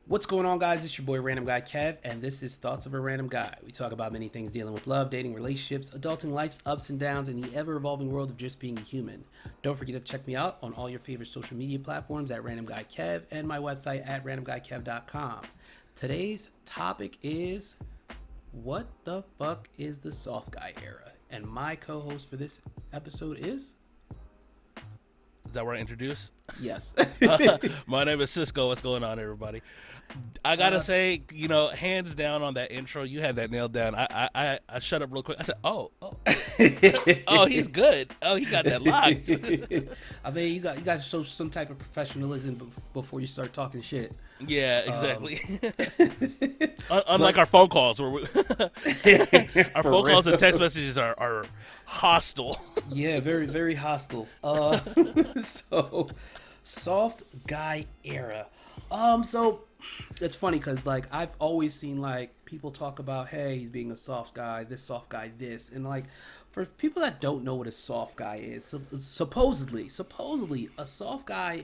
What's going on, guys? It's your boy Random Guy Kev, and this is Thoughts of a Random Guy. We talk about many things dealing with love, dating, relationships, adulting, life's ups and downs, and the ever-evolving world of just being a human. Don't forget to check me out on all your favorite social media platforms at Random Guy Kev and my website at randomguykev.com. Today's topic is, what the fuck is the soft guy era? And my co-host for this episode is... Is that where I introduce? Yes. My name is Cisco. What's going on, everybody? I gotta say, hands down on that intro, you had that nailed down. I shut up real quick. I said, oh, oh, he's good. Oh, he got that locked. I mean, you got to show some type of professionalism before you start talking shit. Yeah, exactly. Unlike our phone calls, where our phone calls and text messages are hostile. Yeah, very, very hostile. So, soft guy era. So it's funny because I've always seen people talk about, hey, he's being a soft guy, this, and for people that don't know what a soft guy is, supposedly a soft guy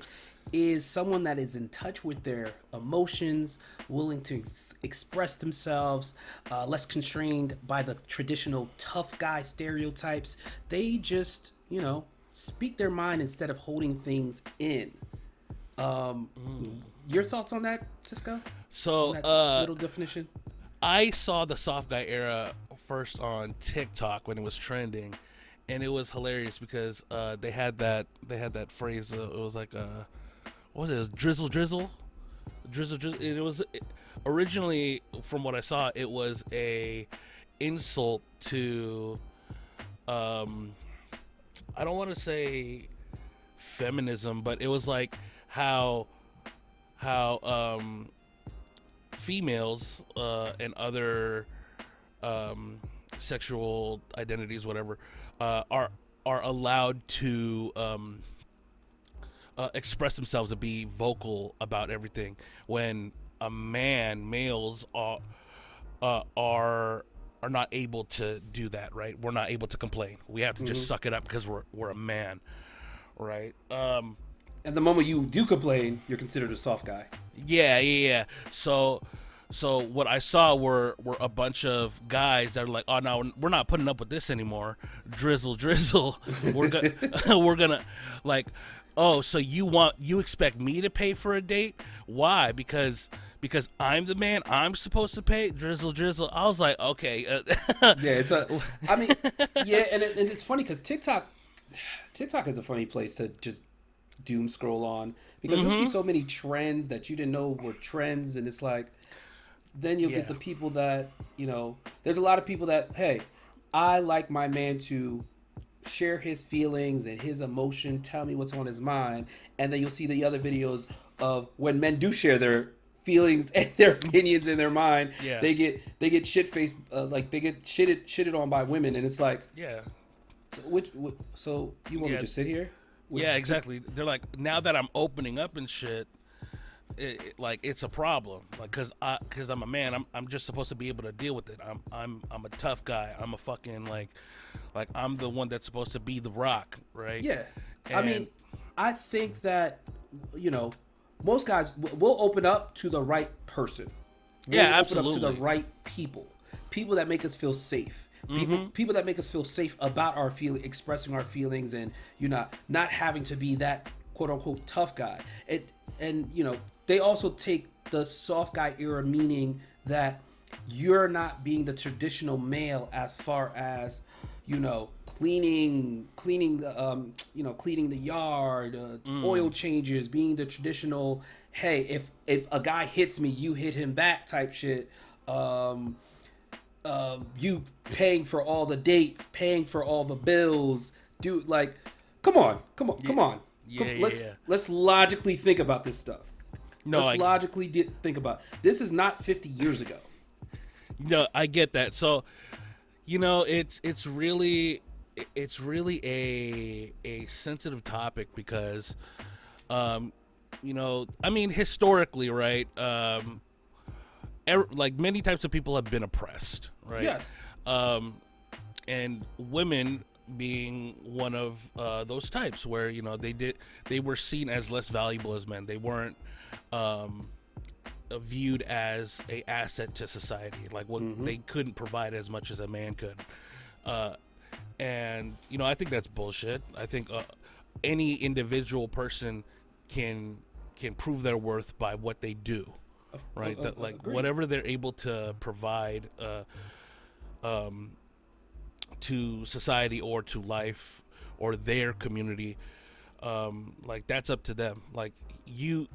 is someone that is in touch with their emotions, willing to express themselves, less constrained by the traditional tough guy stereotypes. They just, speak their mind instead of holding things in. Your thoughts on that, Cisco? So, that little definition. I saw the soft guy era first on TikTok when it was trending, and it was hilarious because they had that phrase. It was like what was it? Drizzle. It was originally, from what I saw, it was a insult to I don't want to say feminism, but it was like how females and other sexual identities, whatever, are allowed to express themselves and be vocal about everything, when males are not able to do that, right? We're not able to complain. We have to just suck it up because we're a man, right? And the moment you do complain, you're considered a soft guy. Yeah. So what I saw were a bunch of guys that are like, oh no, we're not putting up with this anymore. Drizzle. We're gonna like, oh, so you expect me to pay for a date? Why? Because I'm the man. I'm supposed to pay. Drizzle. I was like, okay. Yeah, and it's funny because TikTok is a funny place to just doom scroll on, because you'll see so many trends that you didn't know were trends, and it's like, then you'll get the people that, there's a lot of people that, hey, I like my man to share his feelings and his emotion, tell me what's on his mind, and then you'll see the other videos of when men do share their feelings and their opinions in their mind, they get shit faced, they get shitted on by women, and it's like, so you want me to just sit here? Yeah, exactly. They're like, now that I'm opening up and shit, it's a problem. Like, cause I'm a man, I'm just supposed to be able to deal with it. I'm a tough guy. I'm a fucking like I'm the one that's supposed to be the rock, right? Yeah. I think that most guys will open up to the right person. Absolutely. Open up to the right people that make us feel safe. People that make us feel safe about our expressing our feelings, and not having to be that quote unquote tough guy. And they also take the soft guy era, meaning that you're not being the traditional male as far as cleaning the yard, oil changes, being the traditional, hey, if a guy hits me, you hit him back type shit. You paying for all the dates, paying for all the bills, dude. Like, come on. Let's logically think about this stuff. Think about this. Is not 50 years ago. No, I get that. So, it's really a sensitive topic because, historically, right? Many types of people have been oppressed, right? Yes. And women being one of those types where they were seen as less valuable as men. They weren't viewed as a asset to society, like what they couldn't provide as much as a man could. And I think that's bullshit. I think any individual person can prove their worth by what they do, right? That like agreed. whatever they're able to provide to society or to life or their community, like that's up to them. Like you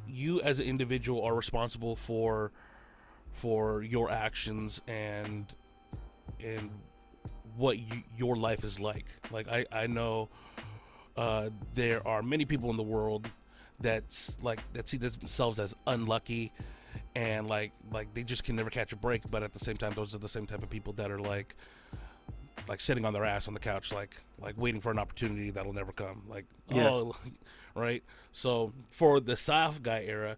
as an individual are responsible for your actions and what your life is like. Like I know there are many people in the world that see themselves as unlucky and like they just can never catch a break, but at the same time those are the same type of people that are like sitting on their ass on the couch like waiting for an opportunity that'll never come. Like right? So for the soft guy era,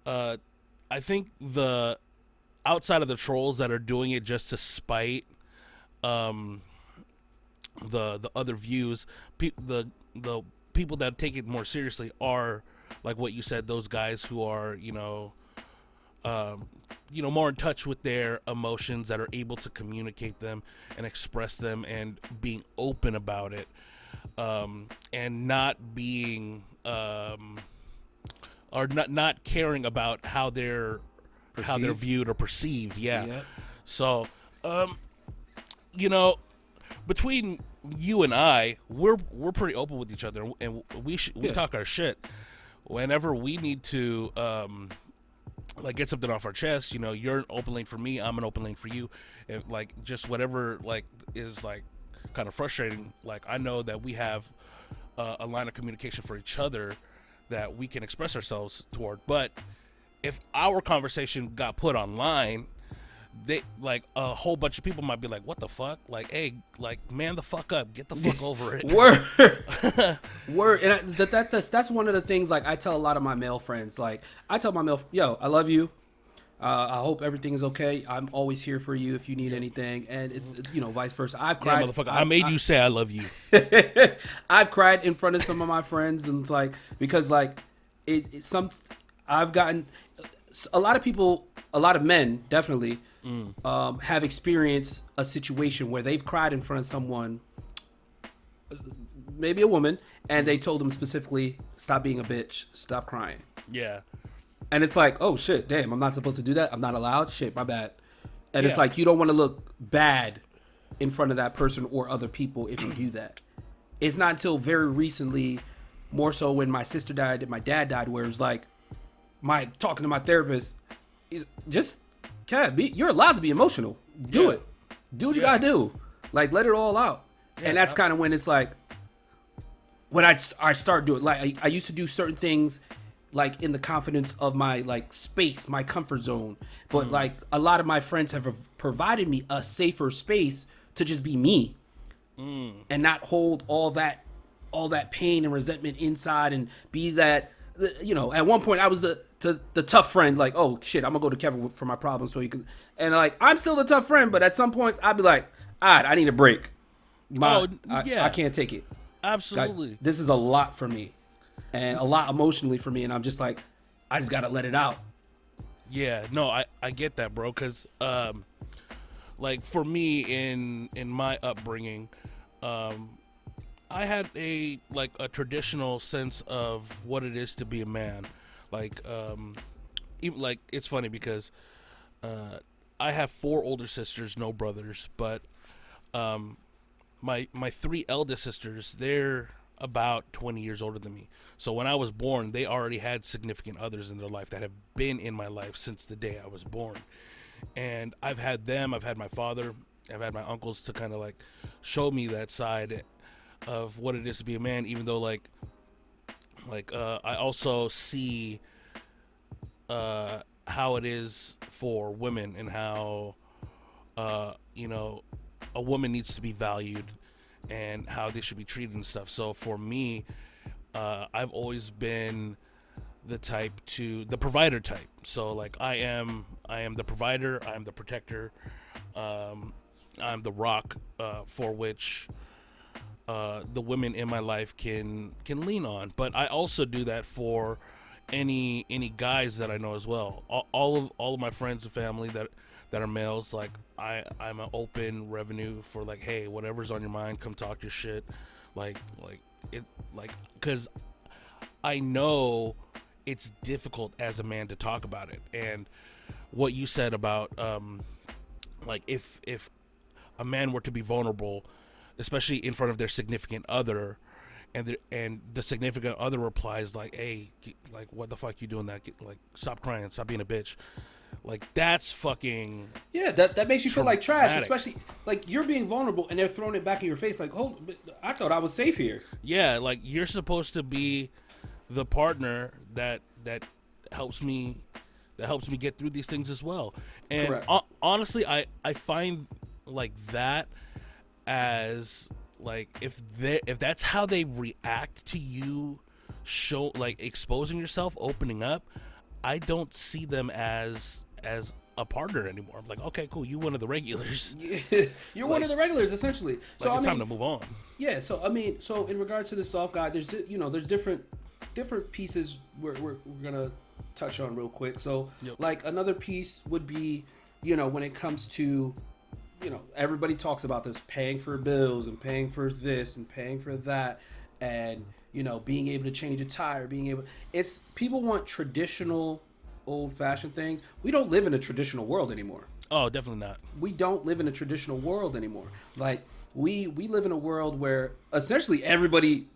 I think the outside of the trolls that are doing it just to spite the other views, the people that take it more seriously are like what you said, those guys who are more in touch with their emotions, that are able to communicate them and express them and being open about it, and not being or not caring about how they're viewed or perceived. Yeah. So between you and I, we're pretty open with each other, and we talk our shit whenever we need to like get something off our chest. You're an open lane for me, I'm an open lane for you, and like just whatever like is like kind of frustrating, like I know that we have a line of communication for each other that we can express ourselves toward. But if our conversation got put online, they like a whole bunch of people might be like, what the fuck, like, hey, like, man the fuck up, get the fuck over it. Word. And that's one of the things, like, I tell a lot of my male friends, like, I tell my male, yo, I love you, I hope everything is okay, I'm always here for you if you need anything. And it's vice versa. I've cried, motherfucker, I made you say I love you. I've cried in front of some of my friends, and it's like, because like I've gotten a lot of people, a lot of men definitely have experienced a situation where they've cried in front of someone, maybe a woman, and they told them specifically, stop being a bitch, stop crying. Yeah. And it's like, oh shit, damn, I'm not supposed to do that, I'm not allowed, shit, my bad. And it's like, you don't want to look bad in front of that person or other people if you do that. It's not until very recently, more so when my sister died and my dad died, where it's like, talking to my therapist, just, you're allowed to be emotional. Do it. Do what you gotta do. Like, let it all out. Yeah, and that's kind of when it's like, when I start doing, like, I used to do certain things, like, in the confidence of my, like, space, my comfort zone. But, like, a lot of my friends have provided me a safer space to just be me. And not hold all that pain and resentment inside, and be that, at one point I was the tough friend, like, oh shit, I'm gonna go to Kevin for my problems so he can, and like, I'm still the tough friend, but at some points I'd be like, all right, I need a break. I can't take it. Absolutely. This is a lot for me, and a lot emotionally for me, and I'm just like, I just gotta let it out. Yeah, no, I get that, bro, because like for me in my upbringing, I had a traditional sense of what it is to be a man. Like, even like, it's funny because I have 4 older sisters, no brothers, but my 3 eldest sisters, they're about 20 years older than me. So when I was born, they already had significant others in their life that have been in my life since the day I was born. And I've had them, I've had my father, I've had my uncles to kind of like show me that side of what it is to be a man, even though like I also see how it is for women, and how a woman needs to be valued and how they should be treated and stuff. So for me, I've always been the provider type. So like I am the provider, I am the protector, I'm the rock for which the women in my life can lean on. But I also do that for any guys that I know as well. All of my friends and family that are males, like I'm an open revenue for like, hey, whatever's on your mind, come talk your shit, like it, like, because I know it's difficult as a man to talk about it. And what you said about like if a man were to be vulnerable, especially in front of their significant other, and the significant other replies like, hey, like, what the fuck you doing that, like, stop crying, stop being a bitch, like, that's fucking, yeah, that makes you feel like trash, traumatic. especially like you're being vulnerable and they're throwing it back in your face like, oh, I thought I was safe here. Yeah, like, you're supposed to be the partner that helps me get through these things as well. And honestly, I find like that as like, if that's how they react to you, show like exposing yourself, opening up, I don't see them as a partner anymore. I'm like, okay, cool, you one of the regulars. You're one of the regulars, essentially. So Like, it's I mean, time to move on. yeah. So I mean, so in regards to the soft guy, there's there's different pieces we're gonna touch on real quick. So like another piece would be, when it comes to, everybody talks about this, paying for bills and paying for this and paying for that, and being able to change a tire, it's people want traditional, old-fashioned things. We don't live in a traditional world anymore. Oh, definitely not. We don't live in a traditional world anymore. Like we live in a world where essentially everybody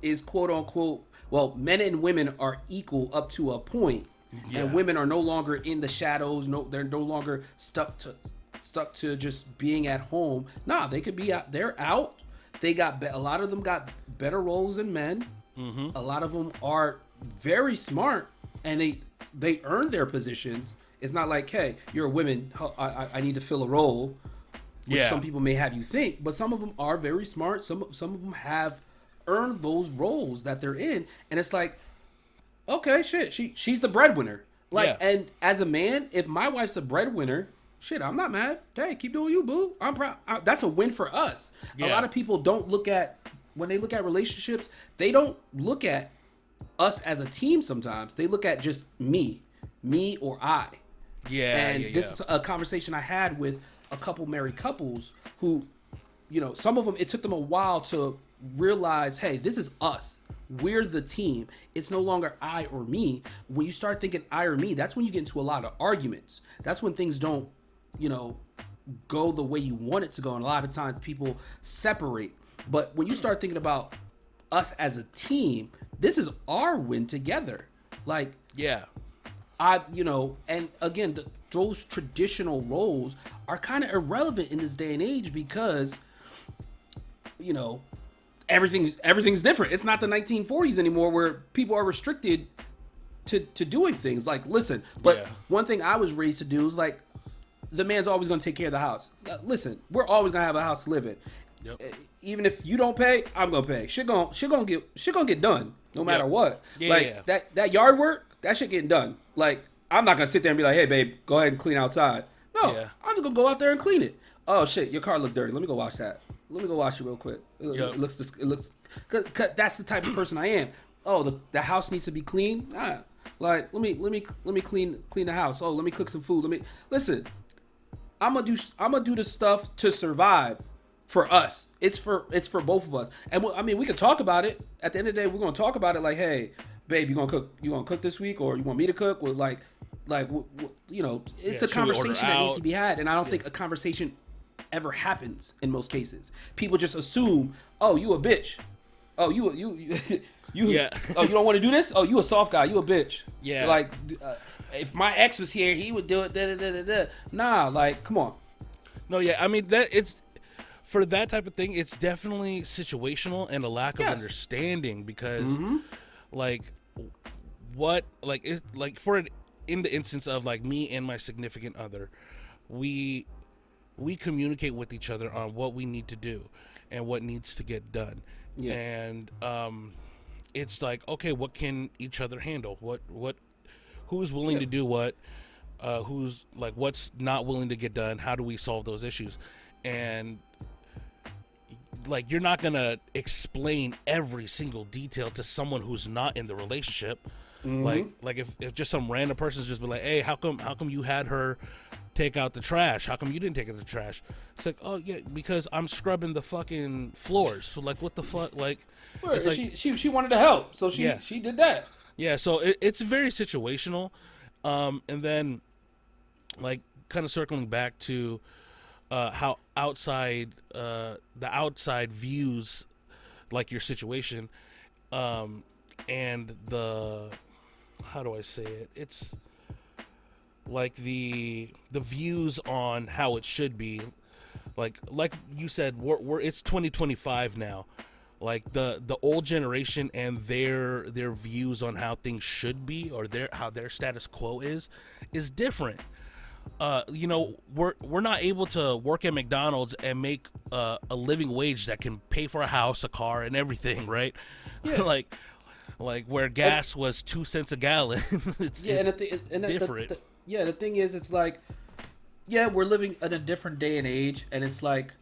is, quote unquote, well, men and women are equal up to a point, and women are no longer in the shadows. No, they're no longer stuck to just being at home. Nah, they could be out. They're out. They got a lot of them got better roles than men. Mm-hmm. A lot of them are very smart, and they earn their positions. It's not like, hey, you're a woman, I need to fill a role, which some people may have you think, but some of them are very smart. Some of them have earned those roles that they're in, and it's like, okay, shit, she's the breadwinner. Like, and as a man, if my wife's a breadwinner, shit, I'm not mad. Hey, keep doing you, boo. I'm proud. That's a win for us. A lot of people don't look at, when they look at relationships, they don't look at us as a team sometimes. They look at just me or I. This is a conversation I had with a couple married couples who, some of them, it took them a while to realize, hey, this is us. We're the team. It's no longer I or me. When you start thinking I or me, that's when you get into a lot of arguments. That's when things don't, go the way you want it to go. And a lot of times people separate. But when you start thinking about us as a team, this is our win together. Like, and again, those traditional roles are kind of irrelevant in this day and age because, everything's different. It's not the 1940s anymore where people are restricted to doing things. Like, listen, but one thing I was raised to do is like, the man's always going to take care of the house. Listen, we're always going to have a house to live in. Yep. Even if you don't pay, I'm going to pay. Shit gonna get done no matter what. That yard work, that shit getting done. Like, I'm not going to sit there and be like, hey, babe, go ahead and clean outside. No, I'm just going to go out there and clean it. Oh, shit, your car looked dirty. Let me go wash that. Let me go wash it real quick. It looks, cause that's the type of person I am. Oh, the house needs to be clean. Like, let me clean the house. Oh, let me cook some food. Listen. I'm gonna do the stuff to survive for us. It's for both of us. And we could talk about it. At the end of the day, we're gonna talk about it. Like, hey, babe, you gonna cook this week, or you want me to cook? Or it's a conversation that needs to be had. And I don't think a conversation ever happens in most cases. People just assume, oh, you a bitch. Oh, you oh, you don't want to do this? Oh, you a soft guy. You a bitch. Yeah. Like, if my ex was here, he would do it. Nah, like, come on. No, yeah. I mean, that it's for that type of thing. It's definitely situational and a lack of understanding because, like, what, like, it's like in the instance of like me and my significant other, we communicate with each other on what we need to do and what needs to get done. Yeah. And it's like, okay, what can each other handle? Who's willing to do what? Who's like, what's not willing to get done? How do we solve those issues? And like, you're not gonna explain every single detail to someone who's not in the relationship. Like if just some random person's just be like, hey, how come you had her take out the trash? How come you didn't take out the trash? It's like, oh yeah, because I'm scrubbing the fucking floors. So like, what the fuck? Like, It's like she wanted to help, so she did that. Yeah, so it's very situational, and then like kind of circling back to how the outside views like your situation, and the how do I say it? It's like the views on how it should be, like you said, we're it's 2025 now. Like the old generation and their views on how things should be, or how their status quo is different. You know, we're not able to work at McDonald's and make a living wage that can pay for a house, a car, and everything, right? Yeah. like where gas was 2 cents a gallon. it's different. The thing is, it's like, yeah, we're living in a different day and age, and it's like,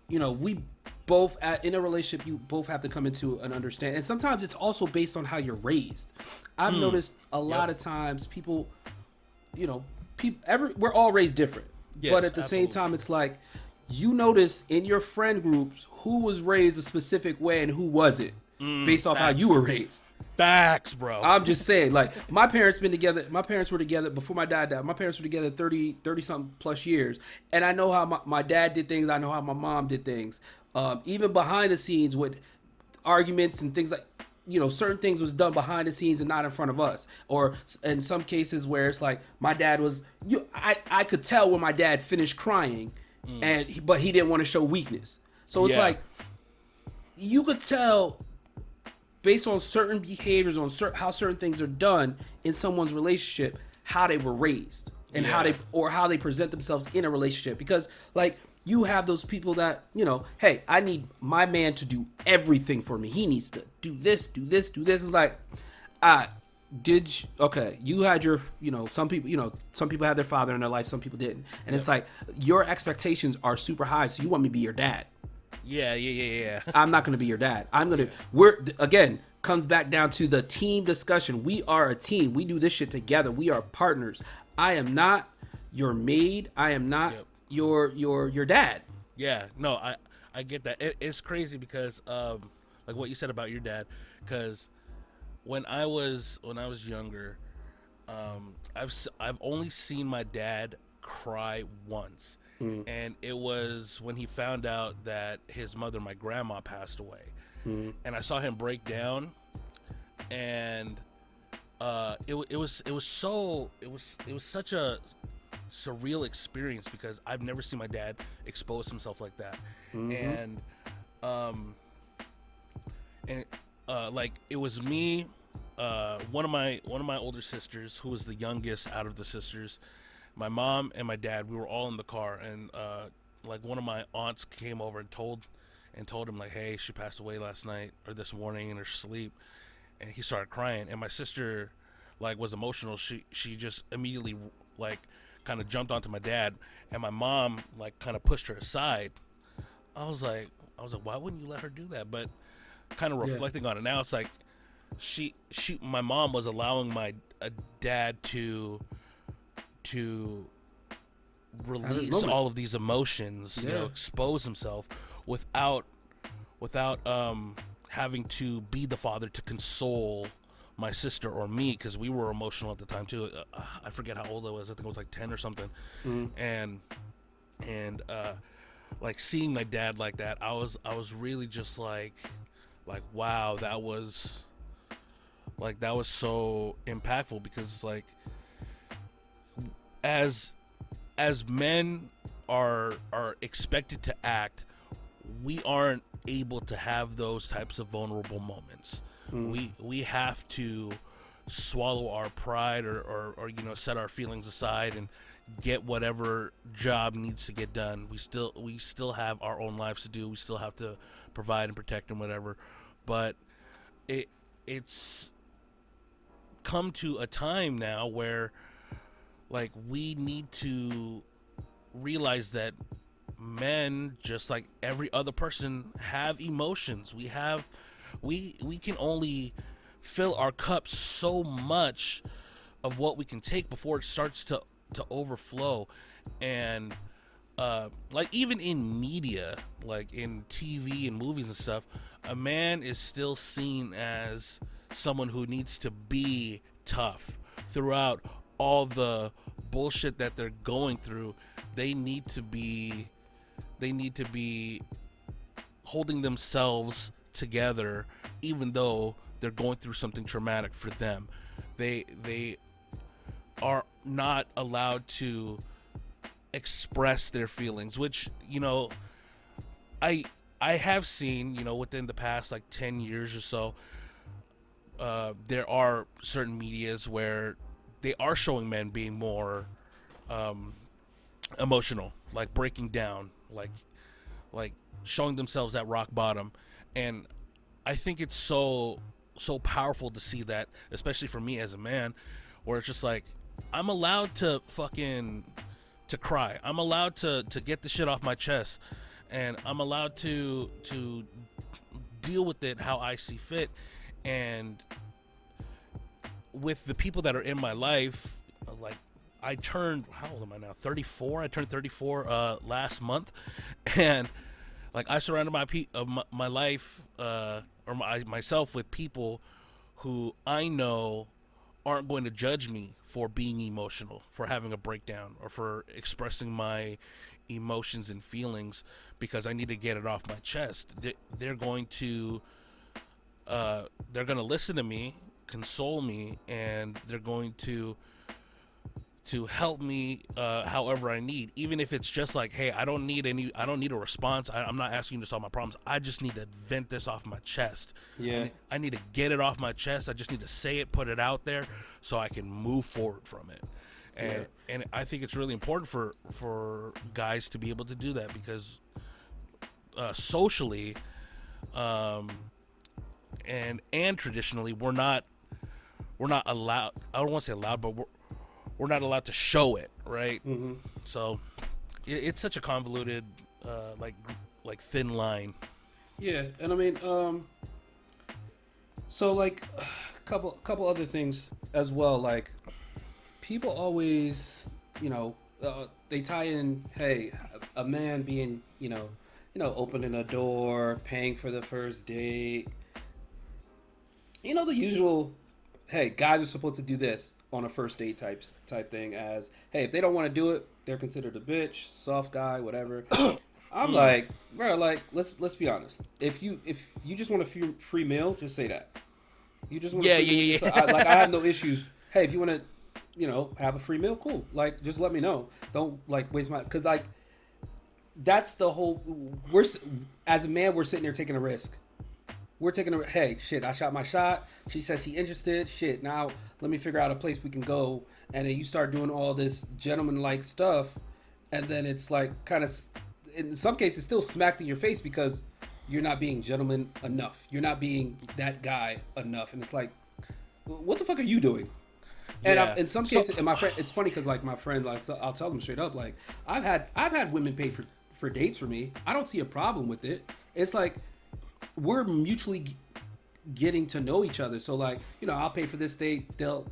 you know, we both in a relationship, you both have to come into an understanding, and sometimes it's also based on how you're raised. I've noticed a lot of times people, you know, we're all raised different, yes, but at the absolutely. same time, it's like you notice in your friend groups who was raised a specific way and who wasn't, based off how you were raised. Facts, bro. I'm just saying, like, my parents were together before my dad died. My parents were together 30 something plus years. And I know how my dad did things. I know how my mom did things. Even behind the scenes with arguments and things like, you know, certain things was done behind the scenes and not in front of us. Or in some cases where it's like my dad was, I could tell when my dad finished crying, but he didn't want to show weakness. So it's like, you could tell based on certain behaviors, on how certain things are done in someone's relationship, how they were raised and how they present themselves in a relationship. Because like, you have those people that, you know, hey, I need my man to do everything for me. He needs to do this, do this, do this. It's like, you had your, you know, some people had their father in their life, some people didn't. And it's like, your expectations are super high, so you want me to be your dad. Yeah. I'm not going to be your dad. Comes back down to the team discussion. We are a team. We do this shit together. We are partners. I am not your maid. I am not your dad. Yeah, no, I get that. It's crazy because like what you said about your dad, because when I was younger, I've only seen my dad cry once. And it was when he found out that his mother, my grandma, passed away. And I saw him break down, and it was such a surreal experience because I've never seen my dad expose himself like that. And like it was me, one of my older sisters, who was the youngest out of the sisters, my mom and my dad. We were all in the car, and like one of my aunts came over and told him, like, hey, she passed away last night or this morning in her sleep. And he started crying, and my sister like was emotional. She just immediately like kind of jumped onto my dad, and my mom like kind of pushed her aside. I was like, why wouldn't you let her do that? But kind of reflecting on it now, it's like my mom was allowing my dad to release all of these emotions, you know, expose himself without having to be the father to console my sister or me, because we were emotional at the time too. I forget how old I was. I think I was like 10 or something. And like seeing my dad like that, I was really just like wow, that was so impactful, because it's like, as men are expected to act, we aren't able to have those types of vulnerable moments. We have to swallow our pride or you know, set our feelings aside and get whatever job needs to get done. We still have our own lives to do. We still have to provide and protect and whatever. But it's come to a time now where like we need to realize that men, just like every other person, have emotions. We can only fill our cup so much of what we can take before it starts to overflow. And like even in media, like in TV and movies and stuff, a man is still seen as someone who needs to be tough throughout all the bullshit that they're going through. They need to be holding themselves together, even though they're going through something traumatic for them. They are not allowed to express their feelings, which, you know, I have seen, you know, within the past like 10 years or so, there are certain medias where they are showing men being more emotional, like breaking down, like showing themselves at rock bottom. And I think it's so powerful to see that, especially for me as a man, where it's just like, I'm allowed to cry. I'm allowed to get the shit off my chest, and I'm allowed to deal with it how I see fit. And with the people that are in my life, like, I turned, how old am I now? 34. I turned 34 last month, and like, I surrounded my life myself with people who I know aren't going to judge me for being emotional, for having a breakdown, or for expressing my emotions and feelings, because I need to get it off my chest. They're going to listen to me, console me, and they're going to help me however I need, even if it's just like, hey, I don't need a response. I'm not asking you to solve my problems. I just need to vent this off my chest. Yeah. I need to get it off my chest. I just need to say it, put it out there, so I can move forward from it. And I think it's really important for guys to be able to do that, because socially and traditionally, we're not allowed. I don't want to say allowed, but we're not allowed to show it, right? Mm-hmm. So it's such a convoluted, like thin line. Yeah, and I mean, so like a couple other things as well. Like, people always, you know, they tie in, hey, a man being, you know, opening a door, paying for the first date. You know, the usual, hey, guys are supposed to do this on a first date type thing, as, hey, if they don't want to do it, they're considered a bitch, soft guy, whatever. I'm like, bro, like, let's be honest. If you just want a free meal, just say that. You just want a free meal. So I have no issues. Hey, if you want to, you know, have a free meal, cool. Like, just let me know. Don't like waste my, because like, that's the whole. As a man, we're sitting there taking a risk. We're taking a, hey, shit, I shot my shot. She says she's interested. Shit, now let me figure out a place we can go. And then you start doing all this gentleman-like stuff. And then it's like, kind of, in some cases, still smacked in your face, because you're not being gentleman enough. You're not being that guy enough. And it's like, what the fuck are you doing? And in some cases, and my friend, it's funny because like my friend, like, I'll tell them straight up, like, I've had women pay for dates for me. I don't see a problem with it. It's like, we're mutually getting to know each other. So like, you know, I'll pay for this date, they'll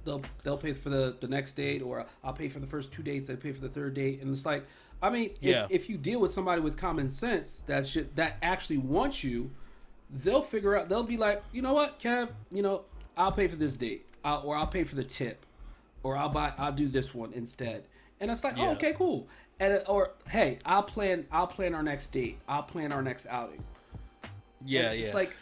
pay for the next date, or I'll pay for the first 2 dates, they pay for the third date. And it's like, I mean, if you deal with somebody with common sense that actually wants you, they'll figure out, they'll be like, you know what, Kev, you know, I'll pay for this date, or I'll pay for the tip, or I'll do this one instead. And it's like, oh, okay, cool. And or, hey, I'll plan our next date, I'll plan our next outing. Yeah, and it's like,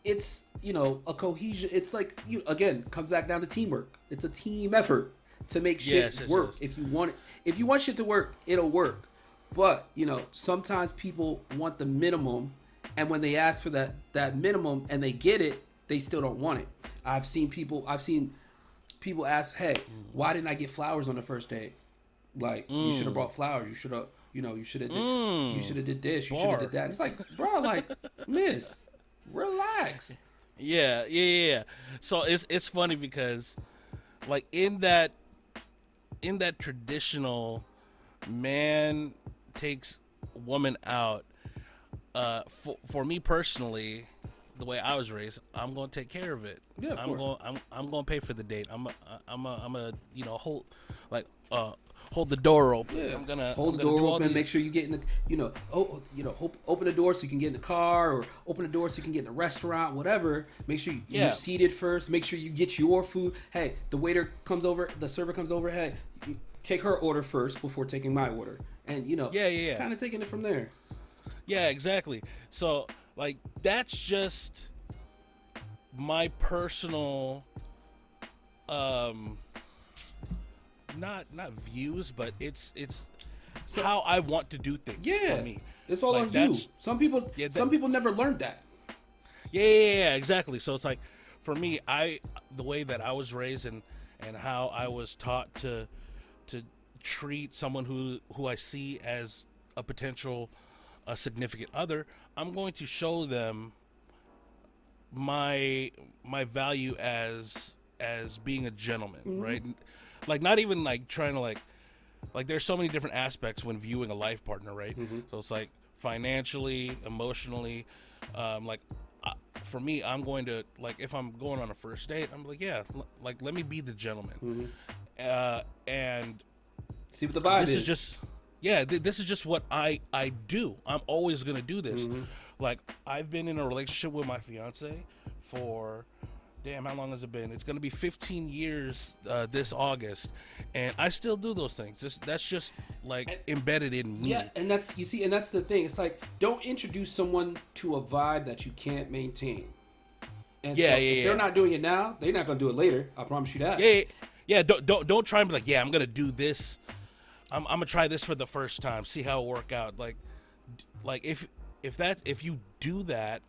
it's, you know, a cohesion. It's like, you again, comes back down to teamwork. It's a team effort to make shit work. Yes. If you want shit to work, it'll work. But, you know, sometimes people want the minimum, and when they ask for that minimum and they get it, they still don't want it. I've seen people ask, hey, why didn't I get flowers on the first date? Like, you should have brought flowers. You should have. You know, you should have did this. You should have did that. It's like, bro, like, miss, relax. Yeah. So it's funny because, like, in that traditional man takes woman out, for me personally, the way I was raised, I'm gonna take care of it. Yeah, of course. I'm gonna pay for the date. I'm a hold hold the door open. Yeah. I'm gonna hold the door open. Make sure you get in the open the door so you can get in the car, or open the door so you can get in the restaurant, whatever. Make sure you're seated first. Make sure you get your food. Hey, the waiter comes over, the server comes over. Hey, take her order first before taking my order, and kind of taking it from there. Yeah, exactly. So like that's just my personal not views, but it's how I want to do things. Yeah, for me. It's all on you. Some people never learned that. Yeah, exactly. So it's like for me, the way that I was raised and how I was taught to treat someone who I see as a potential significant other, I'm going to show them my value as being a gentleman, right? Like not even like trying to like there's so many different aspects when viewing a life partner, right? So it's like financially, emotionally, for me, I'm going to like if I'm going on a first date, I'm like, like let me be the gentleman, and see what the vibe is. This is just what I do. I'm always gonna do this. Like I've been in a relationship with my fiance for. Damn, how long has it been? It's going to be 15 years this August, and I still do those things. That's just like embedded in me. Yeah, and that's the thing. It's like don't introduce someone to a vibe that you can't maintain. And if they're not doing it now, they're not going to do it later. I promise you that. Yeah. Don't try and be like, yeah, I'm going to do this. I'm going to try this for the first time. See how it work out. Like if you do that,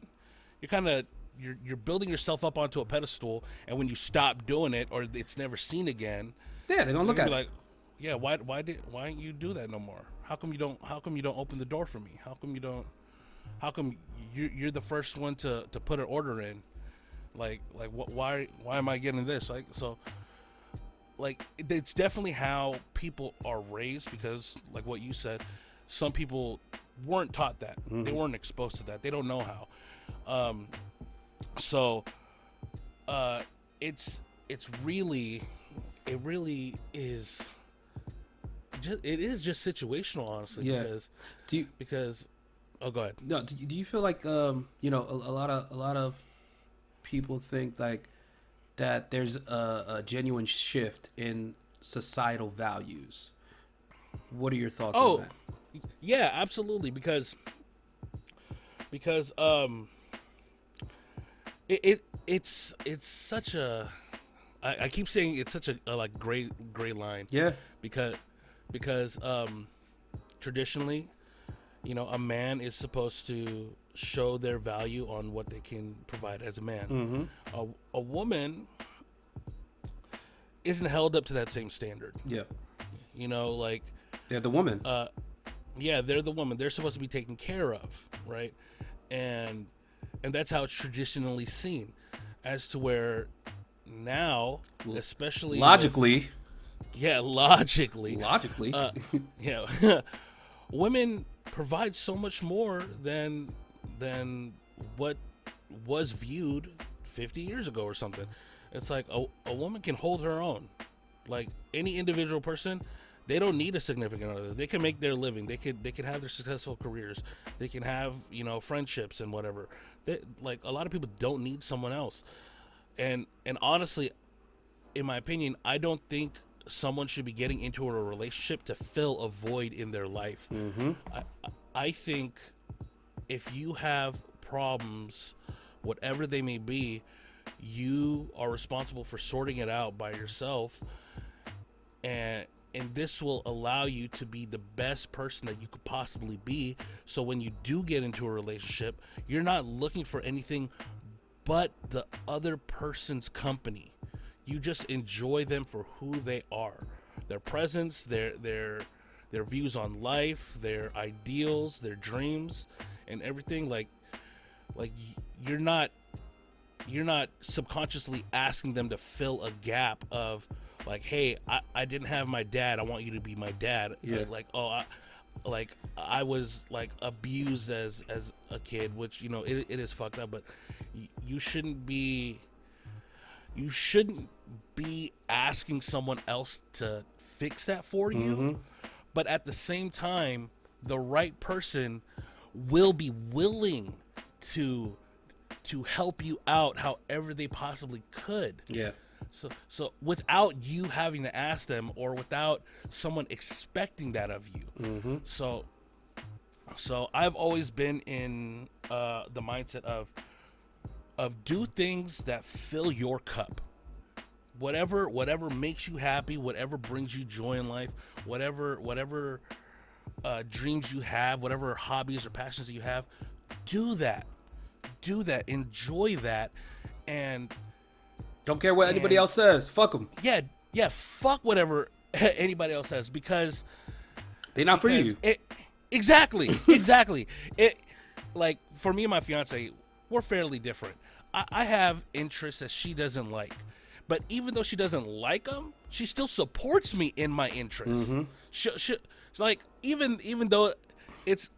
you're kind of. You're building yourself up onto a pedestal, and when you stop doing it or it's never seen again, they're gonna look at it like, yeah, why didn't you do that no more? How come you don't open the door for me? How come you're the first one to put an order in? Like why am I getting this? Like so, like it's definitely how people are raised, because like what you said, some people weren't taught that. They weren't exposed to that. They don't know how. So, it really is just situational, honestly. Yeah. Because oh, go ahead. No, do you feel like a lot of people think like that there's a genuine shift in societal values? What are your thoughts on that? Yeah, absolutely. Because it's such a I keep saying it's such a like gray line. Yeah. Because traditionally, a man is supposed to show their value on what they can provide as a man. A woman isn't held up to that same standard. Yeah. Like they're the woman. Yeah, they're the woman. They're supposed to be taken care of, right? And that's how it's traditionally seen, as to where now, especially logically, women provide so much more than what was viewed 50 years ago or something. It's like a woman can hold her own, like any individual person. They don't need a significant other. They can make their living. They can have their successful careers. They can have friendships and whatever. Like a lot of people don't need someone else. And honestly, in my opinion, I don't think someone should be getting into a relationship to fill a void in their life. I think if you have problems, whatever they may be, you are responsible for sorting it out by yourself, and this will allow you to be the best person that you could possibly be. So when you do get into a relationship, you're not looking for anything but the other person's company. You just enjoy them for who they are, their presence, their views on life, their ideals, their dreams, and everything. Like you're not subconsciously asking them to fill a gap of like, hey, I didn't have my dad, I want you to be my dad. Yeah. Like, oh, like I was like abused as a kid, which it is fucked up, but you shouldn't be asking someone else to fix that for you. But at the same time, the right person will be willing to help you out however they possibly could. Yeah. So without you having to ask them, or without someone expecting that of you. So I've always been in the mindset of do things that fill your cup. Whatever makes you happy, whatever brings you joy in life, whatever dreams you have, whatever hobbies or passions that you have, do that. Enjoy that, and don't care what anybody else says. Fuck them. Yeah. Fuck whatever anybody else says, because they're not for you. Exactly. It, like, for me and my fiance, we're fairly different. I have interests that she doesn't like, but even though she doesn't like them, she still supports me in my interests. She like, even though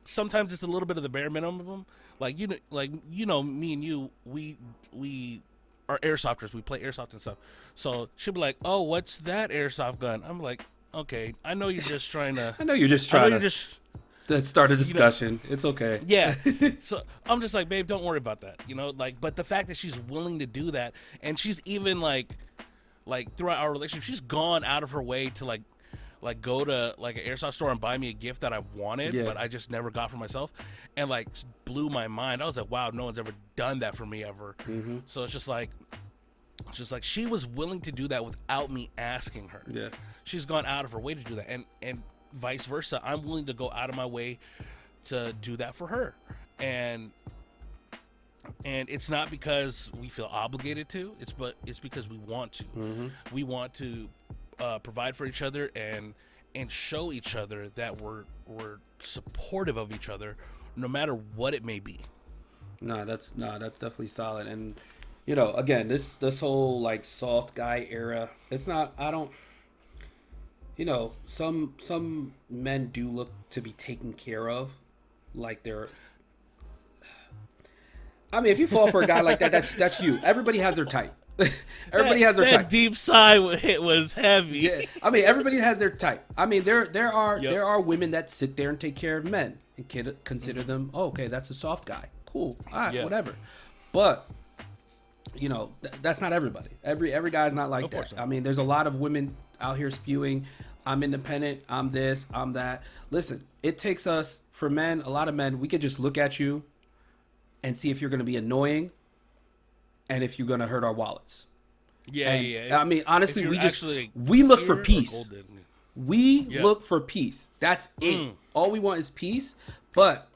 sometimes it's a little bit of the bare minimum. Like, me and you, we are airsofters. We play airsoft and stuff. So she'll be like, "Oh, what's that airsoft gun?" I'm like, "Okay, I know you're just trying to." To start a discussion. It's okay. Yeah. So I'm just like, babe, don't worry about that. But the fact that she's willing to do that, and she's even like throughout our relationship, she's gone out of her way to like go to like an airsoft store and buy me a gift that I wanted, but I just never got for myself, and like blew my mind. I was like, wow, no one's ever done that for me ever. So it's just like she was willing to do that without me asking her. Yeah. She's gone out of her way to do that, and vice versa. I'm willing to go out of my way to do that for her, and it's not because we feel obligated to. It's because we want to. We want to provide for each other and show each other that we're supportive of each other, no matter what it may be. That's definitely solid. And again, this whole like soft guy era, it's not. I don't. Some men do look to be taken care of, like they're. I mean, if you fall for a guy like that, that's you. Everybody has their type. Everybody has their type. That deep sigh was heavy. Yeah. I mean, everybody has their type. I mean, there are women that sit there and take care of men and consider them. Oh, okay, that's a soft guy. Cool. All right, whatever. But that's not everybody. Every guy's not like that. I mean, there's a lot of women out here spewing, I'm independent, I'm this, I'm that. Listen, it takes us, for men, a lot of men, we could just look at you and see if you're going to be annoying and if you're going to hurt our wallets. Yeah. I mean, honestly, we look for peace. We look for peace. That's it. All we want is peace. But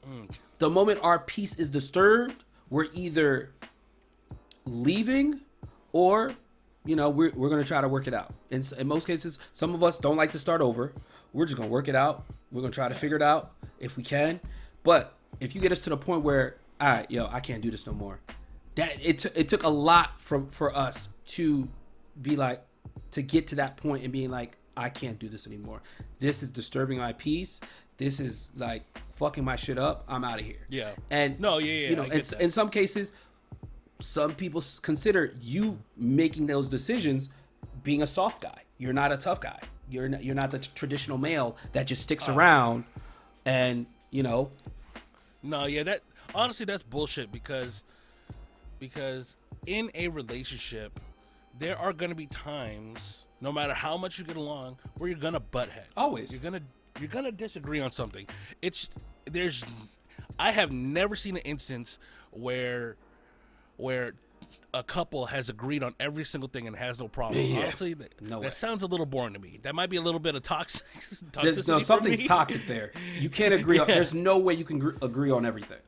the moment our peace is disturbed, we're either leaving or we're going to try to work it out. In most cases, some of us don't like to start over. We're just going to work it out. We're going to try to figure it out if we can. But if you get us to the point where, all right, I can't do this no more. That it took a lot for us to be like, to get to that point and being like, I can't do this anymore. This is disturbing my peace. This is like fucking my shit up. I'm out of here. Yeah. And in some cases, some people consider you making those decisions being a soft guy. You're not a tough guy. You're not the traditional male that just sticks around and No, yeah, that honestly that's bullshit because in a relationship there are going to be times, no matter how much you get along, where you're going to butt heads. Always. You're going to disagree on something. I have never seen an instance where a couple has agreed on every single thing and has no problem. Yeah. Honestly, that sounds a little boring to me. That might be a little bit of toxicity. Something's toxic there. You can't agree on. There's no way you can agree on everything.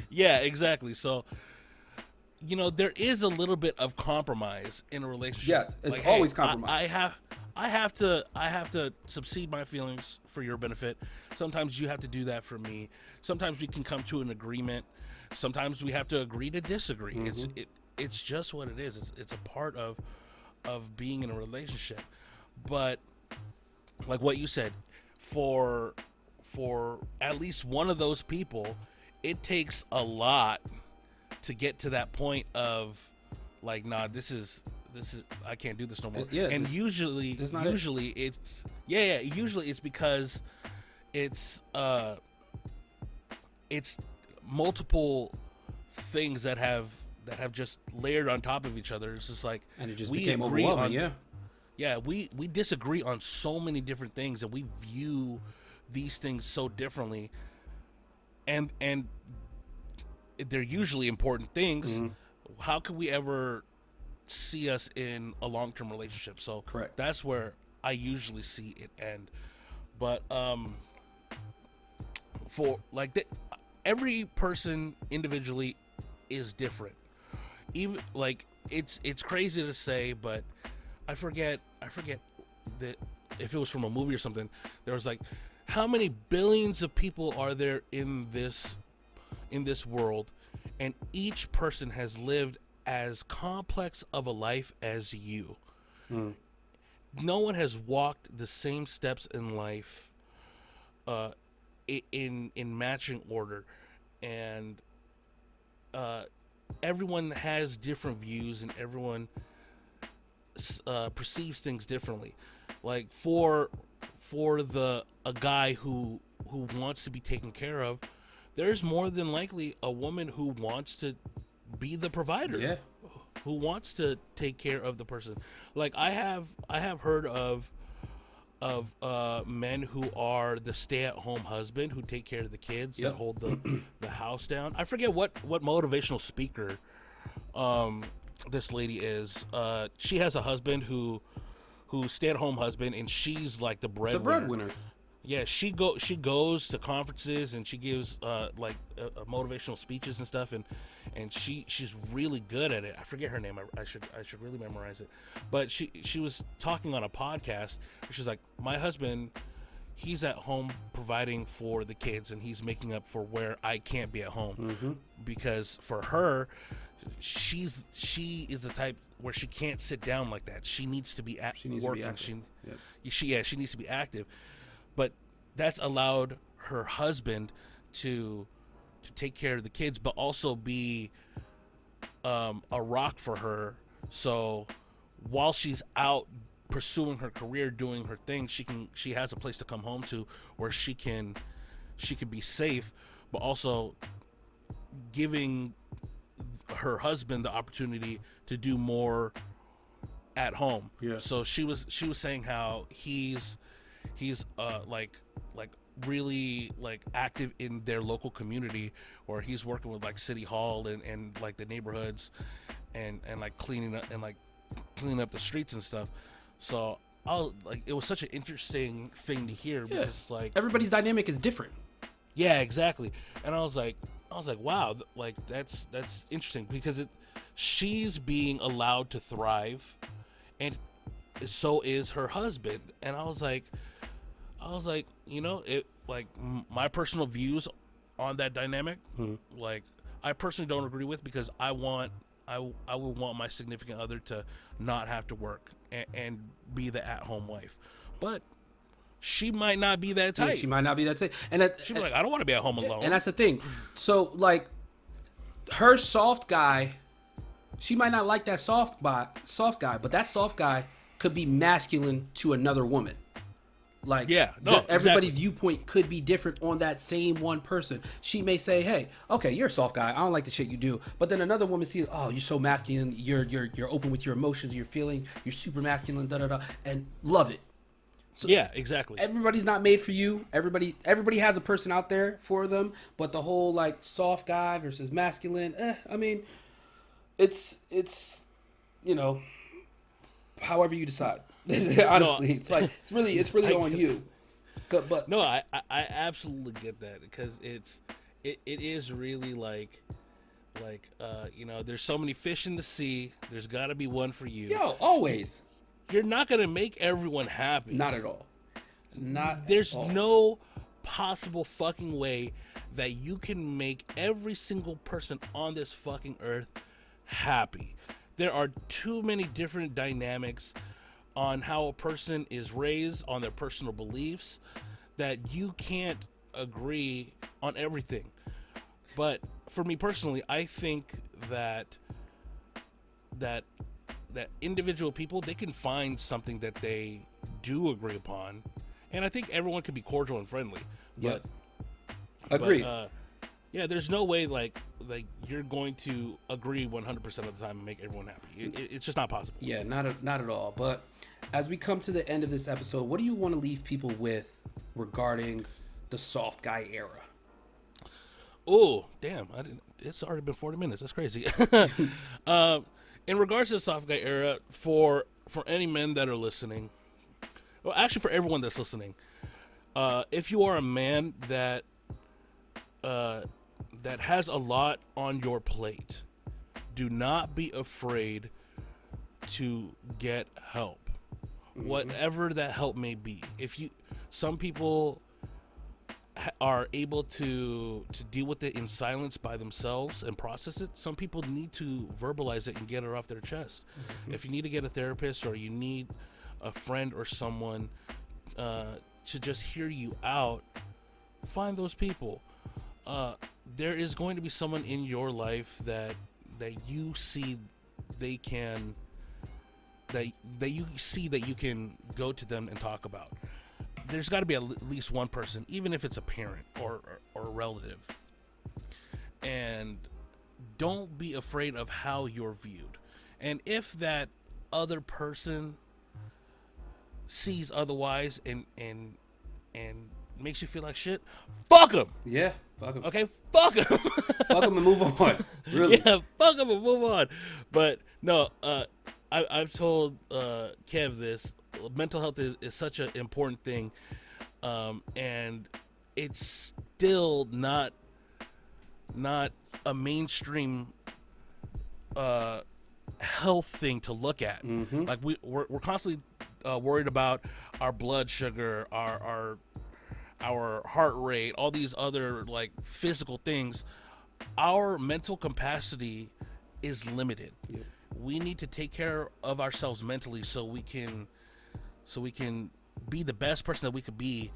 Yeah, exactly. So, there is a little bit of compromise in a relationship. Yes, it's always compromise. I have to subsede my feelings for your benefit. Sometimes you have to do that for me. Sometimes we can come to an agreement. Sometimes we have to agree to disagree. Mm-hmm. It's just what it is. It's a part of being in a relationship. But like what you said, for for at least one of those people, it takes a lot to get to that point of like, nah, this is I can't do this no more. Yeah, and usually it's because it's multiple things that have just layered on top of each other. It's just like, and it just became overwhelming. We disagree on so many different things, and we view these things so differently, and they're usually important things. Mm-hmm. How can we ever see us in a long-term relationship? So correct. That's where I usually see it end. But for like every person individually is different. Even like it's crazy to say, but I forget that if it was from a movie or something, there was like, how many billions of people are there in this world, and each person has lived as complex of a life as you. No one has walked the same steps in life in matching order, and everyone has different views, and everyone perceives things differently. Like for a guy who wants to be taken care of, there's more than likely a woman who wants to be the provider, who wants to take care of the person. Like I have heard of men who are the stay-at-home husband, who take care of the kids, that hold the house down. I forget what motivational speaker this lady is. She has a husband who stay-at-home husband, and she's like the breadwinner. Yeah, she goes to conferences, and she gives motivational speeches and stuff, and she's really good at it. I forget her name. I should really memorize it. But she was talking on a podcast. She's like, my husband, he's at home providing for the kids, and he's making up for where I can't be at home. Mm-hmm. Because for her, she is the type where she can't sit down like that. She needs to be working. She needs to be active. But that's allowed her husband to take care of the kids, but also be a rock for her. So while she's out pursuing her career, doing her thing, she has a place to come home to where she can be safe, but also giving her husband the opportunity to do more at home. Yeah. So she was saying how he's really like active in their local community, where he's working with like City Hall and like the neighborhoods and like cleaning up the streets and stuff. So it was such an interesting thing to hear, because like everybody's dynamic is different. Yeah, exactly. And I was like, wow, like that's interesting, because she's being allowed to thrive, and so is her husband. And I was like, it like my personal views on that dynamic, like I personally don't agree with, because I would want my significant other to not have to work and be the at-home wife. But she might not be that type. Yeah, she might not be that type. And she'd be like, I don't want to be at home alone. And that's the thing. So like her soft guy, she might not like that soft guy, but that soft guy could be masculine to another woman. Like, everybody's viewpoint could be different on that same one person. She may say, hey, okay, you're a soft guy, I don't like the shit you do. But then another woman sees, oh, you're so masculine, you're open with your emotions, your feeling, you're super masculine, and love it. So yeah, exactly. Everybody's not made for you. Everybody has a person out there for them, but the whole like soft guy versus masculine, I mean, it's however you decide. Honestly, it's really on you. But no, I absolutely get that, because it is really like there's so many fish in the sea. There's got to be one for you. Yo, always. You're not gonna make everyone happy. Not at all. There's no possible fucking way that you can make every single person on this fucking earth happy. There are too many different dynamics on how a person is raised, on their personal beliefs, that you can't agree on everything. But for me personally, I think that individual people, they can find something that they do agree upon, and I think everyone can be cordial and friendly. Yep. Agreed. Yeah, there's no way like you're going to agree 100% of the time and make everyone happy. It's just not possible. Yeah, not at all. But as we come to the end of this episode, what do you want to leave people with regarding the soft guy era? Oh, damn! It's already been 40 minutes. That's crazy. In regards to the soft guy era, for any men that are listening, well, actually for everyone that's listening, if you are a man that has a lot on your plate, do not be afraid to get help, whatever that help may be. Some people are able to deal with it in silence by themselves and process it. Some people need to verbalize it and get it off their chest. If you need to get a therapist, or you need a friend or someone to just hear you out, find those people. There is going to be someone in your life that you see that you see that you can go to them and talk about. There's got to be at least one person, even if it's a parent or a relative. And don't be afraid of how you're viewed. And if that other person sees otherwise and makes you feel like shit, fuck them. Yeah, fuck them. Okay, fuck them. Fuck them and move on. Really? Yeah, fuck them and move on. But no, I've told Kev this. Mental health is such an important thing, and it's still not a mainstream health thing to look at. Like we're constantly worried about our blood sugar, our heart rate, all these other like physical things. Our mental capacity is limited. Yep. We need to take care of ourselves mentally so we can be the best person that we could be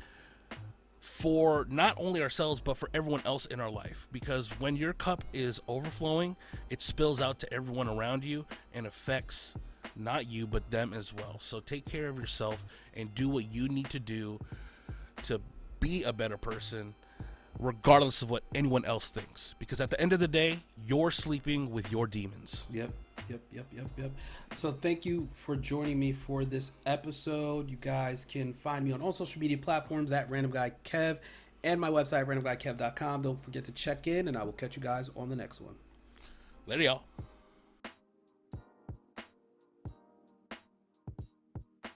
for not only ourselves but for everyone else in our life. Because when your cup is overflowing, it spills out to everyone around you and affects not you but them as well. So take care of yourself and do what you need to do to be a better person, regardless of what anyone else thinks. Because at the end of the day, you're sleeping with your demons. Yep. So thank you for joining me for this episode. You guys can find me on all social media platforms at Random Guy Kev and my website, randomguykev.com. Don't forget to check in, and I will catch you guys on the next one. Later, y'all.